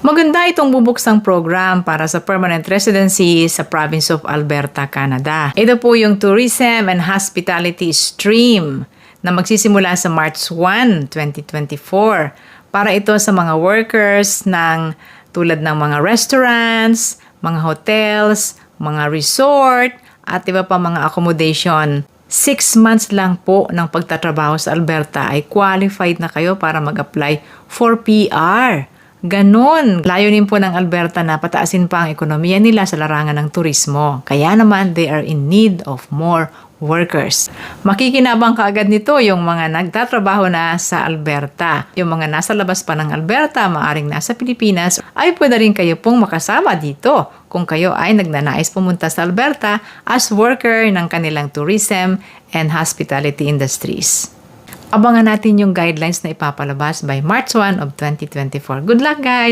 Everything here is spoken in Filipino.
Maganda itong bubuksang program para sa permanent residency sa province of Alberta, Canada. Ito po yung Tourism and Hospitality Stream na magsisimula sa March 1, 2024. Para ito sa mga workers ng tulad ng mga restaurants, mga hotels, mga resort, at iba pa mga accommodation. 6 months lang po ng pagtatrabaho sa Alberta ay qualified na kayo para mag-apply for PR. Ganon. Layunin po ng Alberta na pataasin pa ang ekonomiya nila sa larangan ng turismo. Kaya naman, they are in need of more workers. Makikinabang kaagad nito yung mga nagtatrabaho na sa Alberta. Yung mga nasa labas pa ng Alberta, maaring nasa Pilipinas, ay pwede rin kayo pong makasama dito kung kayo ay nagnanais pumunta sa Alberta as worker ng kanilang tourism and hospitality industries. Abangan natin yung guidelines na ipapalabas by March 1 of 2024. Good luck, guys!